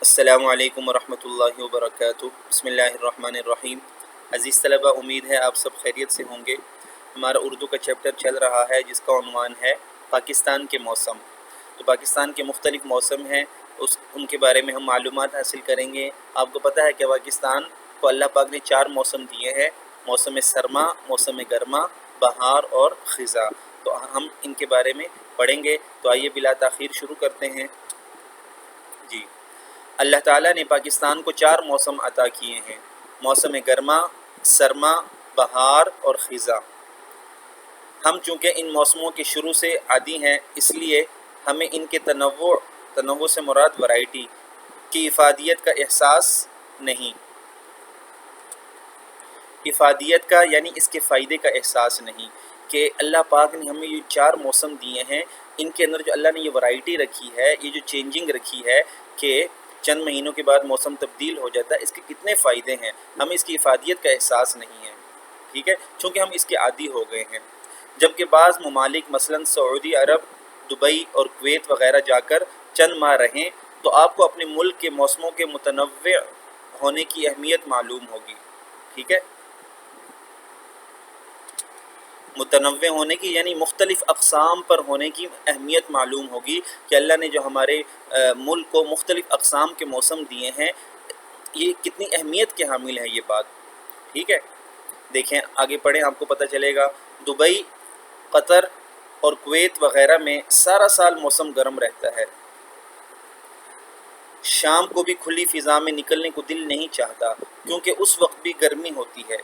السلام علیکم ورحمۃ اللہ وبرکاتہ۔ بسم اللہ الرحمن الرحیم۔ عزیز طلبہ، امید ہے آپ سب خیریت سے ہوں گے۔ ہمارا اردو کا چیپٹر چل رہا ہے جس کا عنوان ہے پاکستان کے موسم۔ تو پاکستان کے مختلف موسم ہیں، ان کے بارے میں ہم معلومات حاصل کریں گے۔ آپ کو پتہ ہے کہ پاکستان کو اللہ پاک نے 4 موسم دیے ہیں: موسم سرما، موسم گرما، بہار اور خزاں۔ تو ہم ان کے بارے میں پڑھیں گے۔ تو آئیے بلا تاخیر شروع کرتے ہیں۔ جی، اللہ تعالیٰ نے پاکستان کو 4 موسم عطا کیے ہیں: موسم گرما، سرما، بہار اور خزاں۔ ہم چونکہ ان موسموں کے شروع سے عادی ہیں، اس لیے ہمیں ان کے تنوع سے مراد ورائٹی کی افادیت کا احساس نہیں، افادیت کا یعنی اس کے فائدے کا احساس نہیں کہ اللہ پاک نے ہمیں یہ 4 موسم دیے ہیں، ان کے اندر جو اللہ نے یہ ورائٹی رکھی ہے، یہ جو چینجنگ رکھی ہے کہ چند مہینوں کے بعد موسم تبدیل ہو جاتا ہے، اس کے کتنے فائدے ہیں، ہمیں اس کی افادیت کا احساس نہیں ہے، ٹھیک ہے، چونکہ ہم اس کے عادی ہو گئے ہیں۔ جبکہ بعض ممالک مثلاً سعودی عرب، دبئی اور کویت وغیرہ جا کر چند ماہ رہیں تو آپ کو اپنے ملک کے موسموں کے متنوع ہونے کی اہمیت معلوم ہوگی، ٹھیک ہے، متنوع ہونے کی یعنی مختلف اقسام پر ہونے کی اہمیت معلوم ہوگی کہ اللہ نے جو ہمارے ملک کو مختلف اقسام کے موسم دیے ہیں، یہ کتنی اہمیت کے حامل ہے یہ بات، ٹھیک ہے۔ دیکھیں آگے پڑھیں، آپ کو پتہ چلے گا۔ دبئی، قطر اور کویت وغیرہ میں سارا سال موسم گرم رہتا ہے، شام کو بھی کھلی فضا میں نکلنے کو دل نہیں چاہتا کیونکہ اس وقت بھی گرمی ہوتی ہے،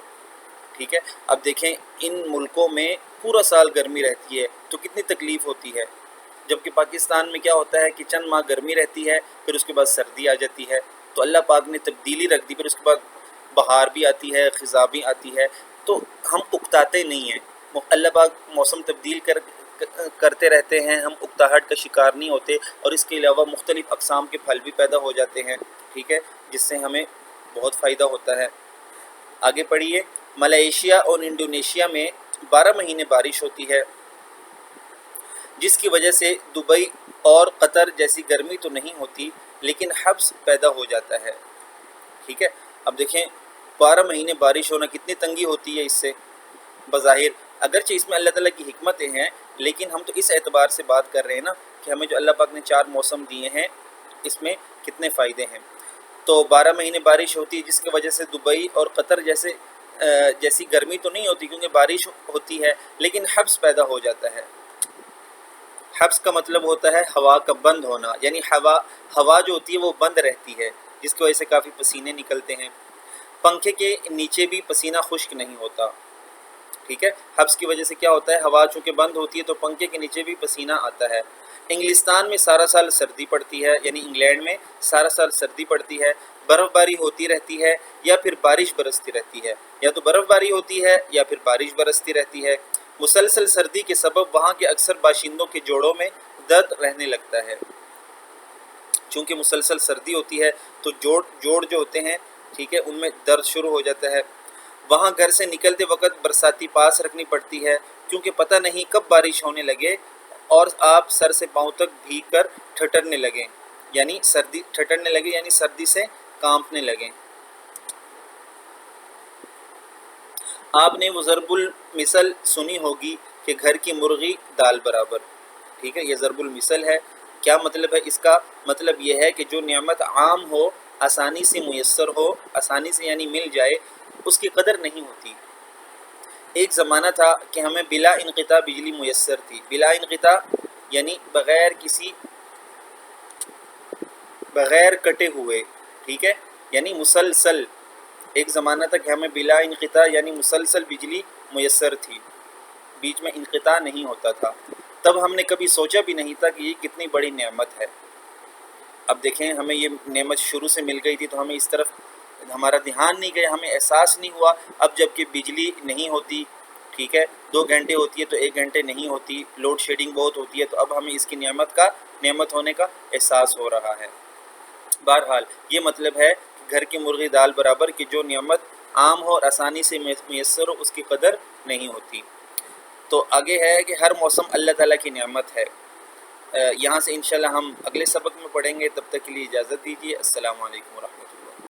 ٹھیک ہے۔ اب دیکھیں ان ملکوں میں پورا سال گرمی رہتی ہے تو کتنی تکلیف ہوتی ہے، جبکہ پاکستان میں کیا ہوتا ہے کہ چند ماہ گرمی رہتی ہے، پھر اس کے بعد سردی آ جاتی ہے۔ تو اللہ پاک نے تبدیلی رکھ دی، پھر اس کے بعد بہار بھی آتی ہے، خزاں بھی آتی ہے، تو ہم اکتاتے نہیں ہیں۔ اللہ پاک موسم تبدیل کرتے رہتے ہیں، ہم اکتاہٹ کا شکار نہیں ہوتے، اور اس کے علاوہ مختلف اقسام کے پھل بھی پیدا ہو جاتے ہیں، ٹھیک ہے، جس سے ہمیں بہت فائدہ ہوتا ہے۔ آگے پڑھیے۔ ملائیشیا اور انڈونیشیا میں 12 مہینے بارش ہوتی ہے، جس کی وجہ سے دبئی اور قطر جیسی گرمی تو نہیں ہوتی لیکن حبس پیدا ہو جاتا ہے، ٹھیک ہے۔ اب دیکھیں 12 مہینے بارش ہونا کتنی تنگی ہوتی ہے اس سے، بظاہر اگرچہ اس میں اللہ تعالیٰ کی حکمتیں ہیں، لیکن ہم تو اس اعتبار سے بات کر رہے ہیں نا کہ ہمیں جو اللہ پاک نے 4 موسم دیے ہیں اس میں کتنے فائدے ہیں۔ تو 12 مہینے بارش ہوتی ہے جس کی وجہ سے دبئی اور قطر جیسی گرمی تو نہیں ہوتی کیونکہ بارش ہوتی ہے، لیکن حبس پیدا ہو جاتا ہے۔ حبس کا مطلب ہوتا ہے ہوا کا بند ہونا، یعنی ہوا جو ہوتی ہے وہ بند رہتی ہے، جس کی وجہ سے کافی پسینے نکلتے ہیں۔ پنکھے کے نیچے بھی پسینہ خشک نہیں ہوتا، ٹھیک ہے۔ حبس کی وجہ سے کیا ہوتا ہے، ہوا چونکہ بند ہوتی ہے تو پنکھے کے نیچے بھی پسینہ آتا ہے۔ انگلستان میں سارا سال سردی پڑتی ہے، یعنی انگلینڈ میں سارا سال سردی پڑتی ہے، برف باری ہوتی رہتی ہے یا پھر بارش برستی رہتی ہے، یا تو برف باری ہوتی ہے یا پھر بارش برستی رہتی ہے۔ مسلسل سردی کے سبب وہاں کے اکثر باشندوں کے جوڑوں میں درد رہنے لگتا ہے، چونکہ مسلسل سردی ہوتی ہے تو جوڑ جو ہوتے ہیں، ٹھیک ہے، ان میں درد شروع ہو جاتا ہے۔ وہاں گھر سے نکلتے وقت برساتی پاس رکھنی پڑتی ہے کیونکہ پتہ نہیں کب بارش ہونے لگے اور آپ سر سے پاؤں تک بھیگ کر ٹھٹرنے لگیں، یعنی سردی سے کانپنے لگیں۔ آپ نے وہ ضرب المثل سنی ہوگی کہ گھر کی مرغی دال برابر، ٹھیک ہے، یہ ضرب المثل ہے۔ کیا مطلب ہے اس کا؟ مطلب یہ ہے کہ جو نعمت عام ہو، آسانی سے میسر ہو، آسانی سے یعنی مل جائے، اس کی قدر نہیں ہوتی۔ ایک زمانہ تھا کہ ہمیں بلا انقطاع بجلی میسر تھی، بلا انقطاع یعنی بغیر کٹے ہوئے، ٹھیک ہے، یعنی مسلسل۔ ایک زمانہ تک ہمیں بلا انقطاع یعنی مسلسل بجلی میسر تھی، بیچ میں انقطاع نہیں ہوتا تھا۔ تب ہم نے کبھی سوچا بھی نہیں تھا کہ یہ کتنی بڑی نعمت ہے۔ اب دیکھیں ہمیں یہ نعمت شروع سے مل گئی تھی تو ہمیں اس طرف ہمارا دھیان نہیں گیا، ہمیں احساس نہیں ہوا۔ اب جب کہ بجلی نہیں ہوتی، ٹھیک ہے، 2 گھنٹے ہوتی ہے تو 1 گھنٹے نہیں ہوتی، لوڈ شیڈنگ بہت ہوتی ہے، تو اب ہمیں اس کی نعمت ہونے کا احساس ہو رہا ہے۔ بہرحال یہ مطلب ہے کہ گھر کی مرغی دال برابر، کہ جو نعمت عام ہو اور آسانی سے میسر ہو اس کی قدر نہیں ہوتی۔ تو آگے ہے کہ ہر موسم اللہ تعالیٰ کی نعمت ہے، یہاں سے انشاءاللہ ہم اگلے سبق میں پڑھیں گے، تب تک کے لیے اجازت دیجیے، السلام علیکم ورحمۃ اللہ۔